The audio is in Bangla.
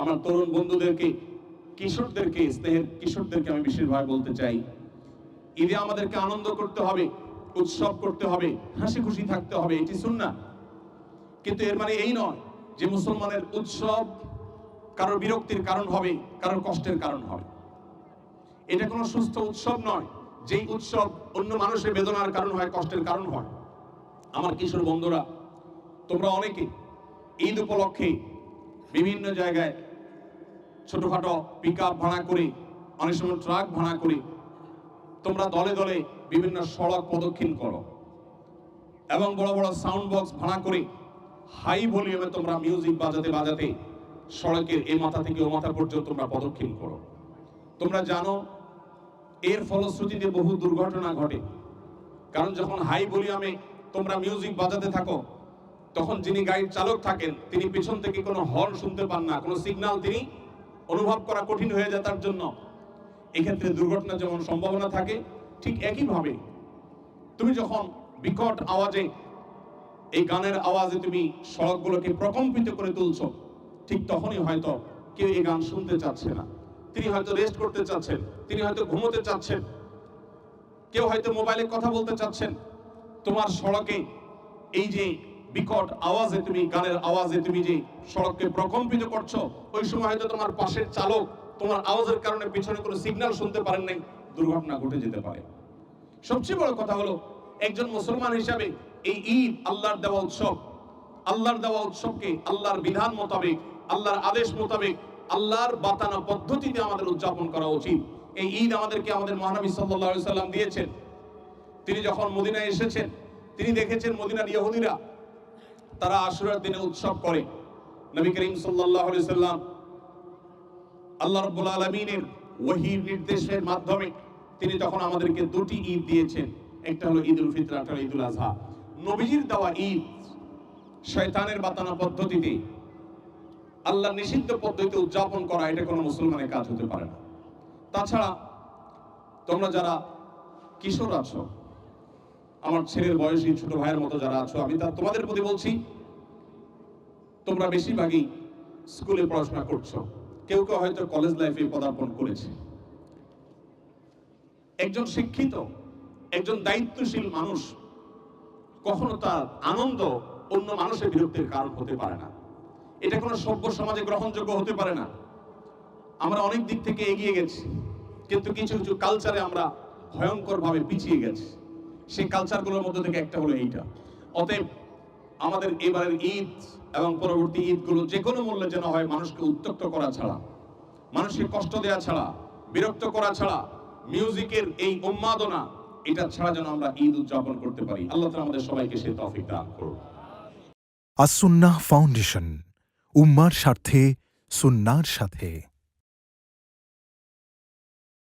আমার তরুণ বন্ধুদেরকে, কিশোরদেরকে, স্নেহের কিশোরদেরকে আমি বিশেষভাবে বলতে চাই, ঈদে আমাদেরকে আনন্দ করতে হবে, উৎসব করতে হবে, হাসি খুশি থাকতে হবে, এটি সুন্নাহ। কিন্তু এর মানে এই নয় যে মুসলমানের উৎসব কারোর বিরক্তির কারণ হবে, কারোর কষ্টের কারণ হবে। এটা কোনো সুস্থ উৎসব নয় যেই উৎসব অন্য মানুষের বেদনার কারণ হয়, কষ্টের কারণ হয়। আমার কিশোর বন্ধুরা, তোমরা অনেকে ঈদ উপলক্ষে বিভিন্ন জায়গায় ছোটখাটো পিকআপ ভাড়া করে, অনেক সময় ট্রাক ভাড়া করে তোমরা দলে দলে বিভিন্ন সড়ক প্রদক্ষিণ করো এবং বড় বড় সাউন্ড বক্স ভাড়া করে হাই ভলিউমে তোমরা মিউজিক বাজাতে বাজাতে সড়কের এই মাথা থেকে ও মাথা পর্যন্ত তোমরা প্রদক্ষিণ করো। তোমরা জানো এর ফলশ্রুতিতে বহু দুর্ঘটনা ঘটে। কারণ যখন হাই ভলিউমে তোমরা মিউজিক বাজাতে থাকো, তখন যিনি গাড়ির চালক থাকেন তিনি পিছন থেকে কোনো হর্ন শুনতে পান না, কোনো সিগন্যাল তিনি অনুভব করা কঠিন হয়ে যায় তার জন্য। এক্ষেত্রে দুর্ঘটনার যেমন সম্ভাবনা থাকে, ঠিক একইভাবে তুমি যখন বিকট আওয়াজে, এই গানের আওয়াজে তুমি সড়কগুলোকে প্রকম্পিত করে তুলছো, ঠিক তখনই হয়তো কেউ এই গান শুনতে চাচ্ছে না, তিনি হয়তো রেস্ট করতে চাচ্ছেন, তিনি হয়তো ঘুমোতে চাচ্ছেন, কেউ হয়তো মোবাইলে কথা বলতে চাচ্ছেন। তোমার সড়কে এই যে বিকট আওয়াজে, তুমি গানের আওয়াজে তুমি যে সড়ককে প্রকম্পিত করছো, ওই সময় হয়তো তোমার পাশের চালক তোমার আওয়াজের কারণে পিছনে কোনো সিগন্যাল শুনতে পারেন নাই, দুর্ঘটনা ঘটে যেতে পারে। সবচেয়ে বড় কথা হলো, একজন মুসলমান হিসাবে এই ঈদ আল্লাহর দেওয়া উৎসব, আল্লাহর দেওয়া উৎসবকে আল্লাহর বিধান মোতাবেক, আল্লাহর আদেশ মোতাবেক, আল্লাহর বাতানো পদ্ধতিতে আমাদের উদযাপন করা উচিত। এই ঈদ আমাদেরকে আমাদের মহানবী সাল্লাল্লাহু আলাইহি সাল্লাম দিয়েছেন। তিনি যখন মদিনায় এসেছেন, তিনি দেখেছেন মদিনার ইহুদিরা তারা আশুরার দিনে উৎসব করে। নবী করিম সাল্লাল্লাহু আলাইহি সাল্লাম আল্লাহ রাব্বুল আলামিনের ওহীর নির্দেশের মাধ্যমে তিনি তখন আমাদেরকে দুটি ঈদ দিয়েছেন, একটা হলো ঈদুল ফিতর, একটা হলো ঈদুল আযহা। নবীজির দেওয়া ঈদ শয়তানের বাতানো পদ্ধতিতে, আল্লাহ নিষিদ্ধ পদ্ধতিতে উদযাপন করা, এটা কোনো মুসলমানের কাজ হতে পারে না। তাছাড়া তোমরা যারা কিশোর আছো, আমার ছেলের বয়সী ছোট ভাইয়ের মতো যারা আছো, আমি তোমাদের প্রতি বলছি, তোমরা বেশিরভাগই স্কুলে পড়াশোনা করছো, কেউ কেউ হয়তো কলেজ লাইফে পদার্পণ করেছে। একজন শিক্ষিত, একজন দায়িত্বশীল মানুষ কখনো তার আনন্দ অন্য মানুষের বিরক্তির কারণ হতে পারে না। এটা কোনো সভ্য সমাজে গ্রহণযোগ্য হতে পারে না। আমরা অনেক দিক থেকে এগিয়ে গেছি, কিন্তু কিছু কিছু কালচারে আমরা ভয়ঙ্কর ভাবে পিছিয়ে গেছি। সেই কালচারগুলোর মধ্যে থেকে একটা হলো এইটা। অতএব আমাদের এবারের ঈদ এবং পরবর্তী ঈদগুলো যে কোনো মূল্যে যেন হয় মানুষকে উত্ত্যক্ত করা ছাড়া, মানুষকে কষ্ট দেওয়া ছাড়া, বিরক্ত করা ছাড়া, মিউজিকের এই উন্মাদনা, এটা ছাড়া যেন আমরা ঈদ উদযাপন করতে পারি। আল্লাহ তাআলা আমাদের সবাইকে সেই তৌফিক দান করুন। আস-সুন্নাহ ফাউন্ডেশন, উম্মার স্বার্থে সুন্নাহর সাথে।